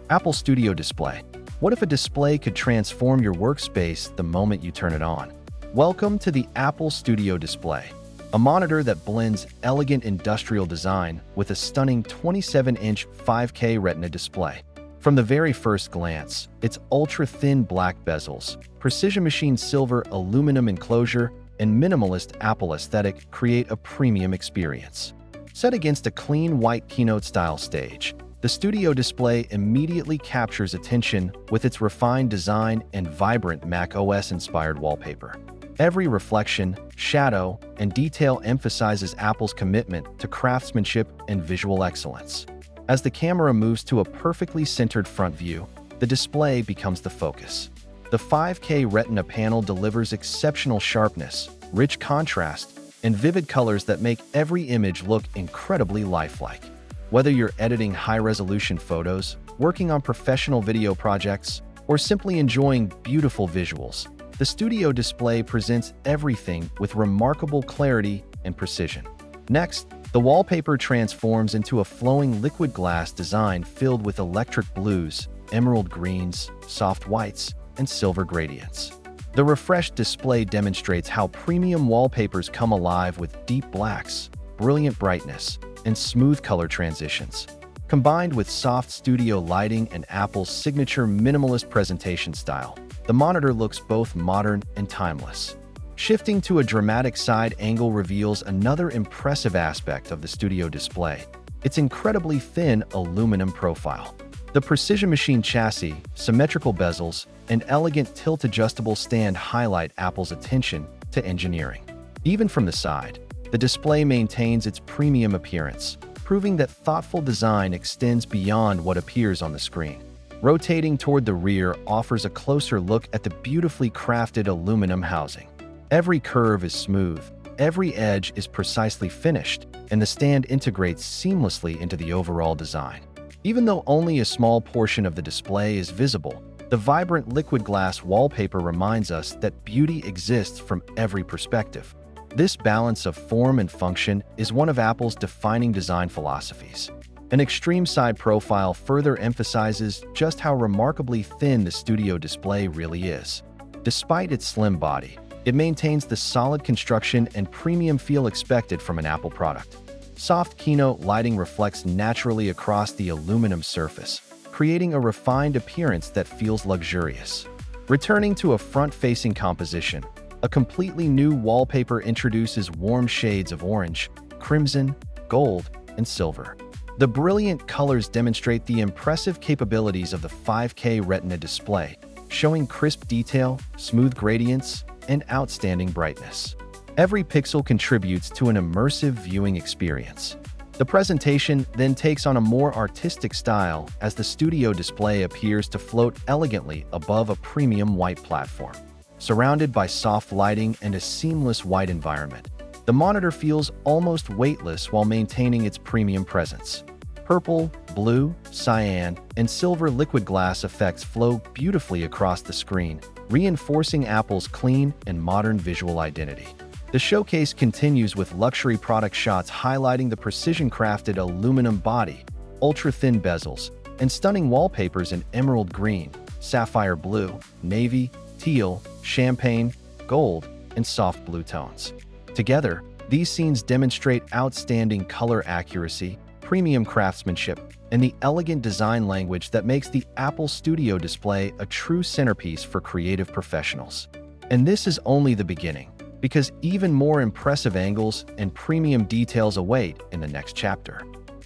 Apple Studio Display. What if a display could transform your workspace the moment you turn it on? Welcome to the Apple Studio Display, a monitor that blends elegant industrial design with a stunning 27-inch 5K Retina display. From the very first glance, its ultra-thin black bezels, precision-machined silver aluminum enclosure, and minimalist Apple aesthetic create a premium experience. Set against a clean white keynote-style stage, the Studio Display immediately captures attention with its refined design and vibrant macOS-inspired wallpaper. Every reflection, shadow, and detail emphasizes Apple's commitment to craftsmanship and visual excellence. As the camera moves to a perfectly centered front view, the display becomes the focus. The 5K Retina panel delivers exceptional sharpness, rich contrast, and vivid colors that make every image look incredibly lifelike. Whether you're editing high-resolution photos, working on professional video projects, or simply enjoying beautiful visuals, the Studio Display presents everything with remarkable clarity and precision. Next, the wallpaper transforms into a flowing liquid glass design filled with electric blues, emerald greens, soft whites, and silver gradients. The refreshed display demonstrates how premium wallpapers come alive with deep blacks, brilliant brightness, and smooth color transitions. Combined with soft studio lighting and Apple's signature minimalist presentation style, the monitor looks both modern and timeless. Shifting to a dramatic side angle reveals another impressive aspect of the Studio Display: its incredibly thin aluminum profile. The precision-machined chassis, symmetrical bezels, and elegant tilt-adjustable stand highlight Apple's attention to engineering. Even from the side, the display maintains its premium appearance, proving that thoughtful design extends beyond what appears on the screen. Rotating toward the rear offers a closer look at the beautifully crafted aluminum housing. Every curve is smooth, every edge is precisely finished, and the stand integrates seamlessly into the overall design. Even though only a small portion of the display is visible, the vibrant liquid glass wallpaper reminds us that beauty exists from every perspective. This balance of form and function is one of Apple's defining design philosophies. An extreme side profile further emphasizes just how remarkably thin the Studio Display really is. Despite its slim body, it maintains the solid construction and premium feel expected from an Apple product. Soft keynote lighting reflects naturally across the aluminum surface, creating a refined appearance that feels luxurious. Returning to a front-facing composition, a completely new wallpaper introduces warm shades of orange, crimson, gold, and silver. The brilliant colors demonstrate the impressive capabilities of the 5K Retina display, showing crisp detail, smooth gradients, and outstanding brightness. Every pixel contributes to an immersive viewing experience. The presentation then takes on a more artistic style as the Studio Display appears to float elegantly above a premium white platform. Surrounded by soft lighting and a seamless white environment, the monitor feels almost weightless while maintaining its premium presence. Purple, blue, cyan, and silver liquid glass effects flow beautifully across the screen, reinforcing Apple's clean and modern visual identity. The showcase continues with luxury product shots highlighting the precision-crafted aluminum body, ultra-thin bezels, and stunning wallpapers in emerald green, sapphire blue, navy, teal, champagne, gold, and soft blue tones. Together, these scenes demonstrate outstanding color accuracy, premium craftsmanship, and the elegant design language that makes the Apple Studio Display a true centerpiece for creative professionals. And this is only the beginning, because even more impressive angles and premium details await in the next chapter.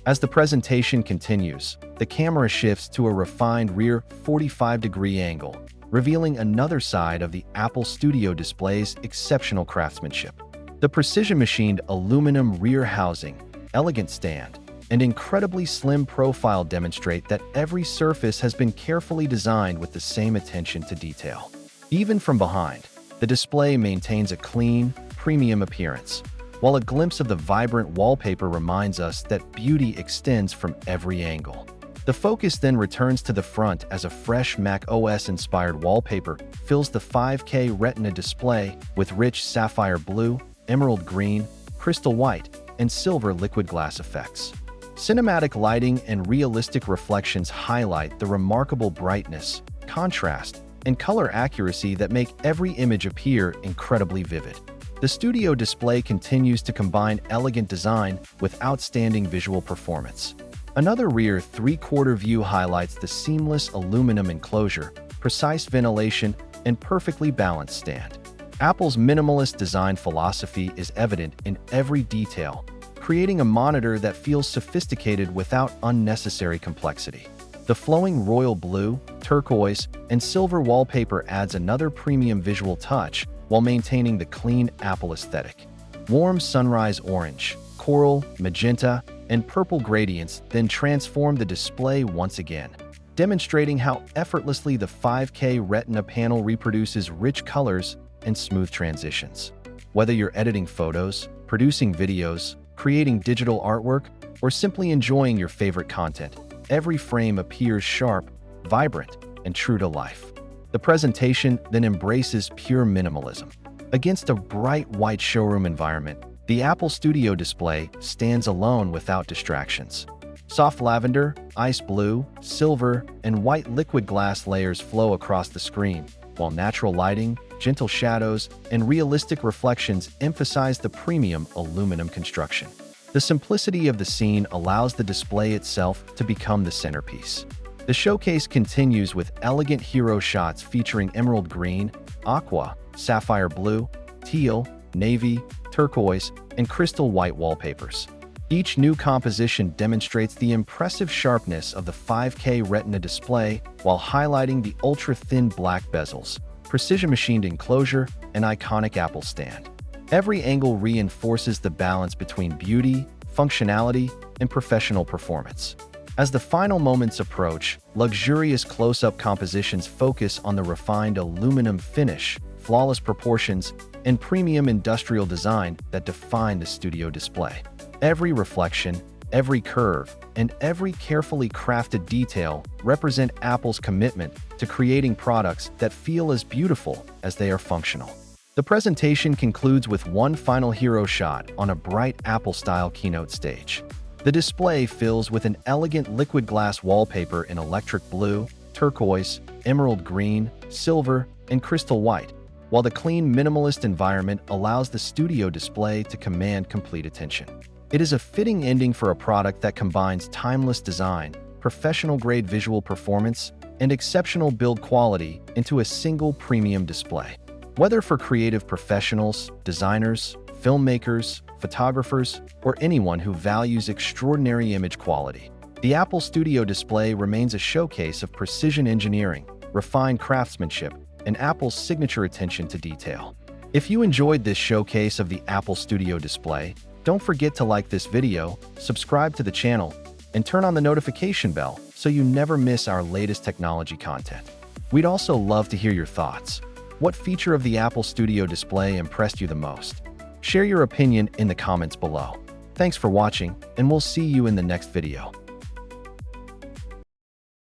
As the presentation continues, the camera shifts to a refined rear 45-degree angle, revealing another side of the Apple Studio Display's exceptional craftsmanship. The precision-machined aluminum rear housing, elegant stand, and incredibly slim profile demonstrate that every surface has been carefully designed with the same attention to detail. Even from behind, the display maintains a clean, premium appearance, while a glimpse of the vibrant wallpaper reminds us that beauty extends from every angle. The focus then returns to the front as a fresh macOS-inspired wallpaper fills the 5K Retina display with rich sapphire blue, emerald green, crystal white, and silver liquid glass effects. Cinematic lighting and realistic reflections highlight the remarkable brightness, contrast, and color accuracy that make every image appear incredibly vivid. The studio display continues to combine elegant design with outstanding visual performance. Another rear three-quarter view highlights the seamless aluminum enclosure, precise ventilation, and perfectly balanced stand. Apple's minimalist design philosophy is evident in every detail, creating a monitor that feels sophisticated without unnecessary complexity. The flowing royal blue, turquoise, and silver wallpaper adds another premium visual touch while maintaining the clean Apple aesthetic. Warm sunrise orange, coral, magenta, and purple gradients then transform the display once again, demonstrating how effortlessly the 5K Retina panel reproduces rich colors and smooth transitions. Whether you're editing photos, producing videos, creating digital artwork, or simply enjoying your favorite content, every frame appears sharp, vibrant, and true to life. The presentation then embraces pure minimalism. Against a bright white showroom environment, the Apple Studio display stands alone without distractions. Soft lavender, ice blue, silver, and white liquid glass layers flow across the screen, while natural lighting, gentle shadows, and realistic reflections emphasize the premium aluminum construction. The simplicity of the scene allows the display itself to become the centerpiece. The showcase continues with elegant hero shots featuring emerald green, aqua, sapphire blue, teal, navy, turquoise, and crystal white wallpapers. Each new composition demonstrates the impressive sharpness of the 5K Retina display while highlighting the ultra-thin black bezels, precision-machined enclosure, and iconic Apple stand. Every angle reinforces the balance between beauty, functionality, and professional performance. As the final moments approach, luxurious close-up compositions focus on the refined aluminum finish, flawless proportions, and premium industrial design that define the studio display. Every reflection, every curve, and every carefully crafted detail represent Apple's commitment to creating products that feel as beautiful as they are functional. The presentation concludes with one final hero shot on a bright Apple-style keynote stage. The display fills with an elegant liquid glass wallpaper in electric blue, turquoise, emerald green, silver, and crystal white, while the clean minimalist environment allows the studio display to command complete attention. It is a fitting ending for a product that combines timeless design, professional-grade visual performance, and exceptional build quality into a single premium display. Whether for creative professionals, designers, filmmakers, photographers, or anyone who values extraordinary image quality, the Apple Studio display remains a showcase of precision engineering, refined craftsmanship, and Apple's signature attention to detail. If you enjoyed this showcase of the Apple Studio display, don't forget to like this video, subscribe to the channel, and turn on the notification bell so you never miss our latest technology content. We'd also love to hear your thoughts. What feature of the Apple Studio display impressed you the most? Share your opinion in the comments below. Thanks for watching, and we'll see you in the next video.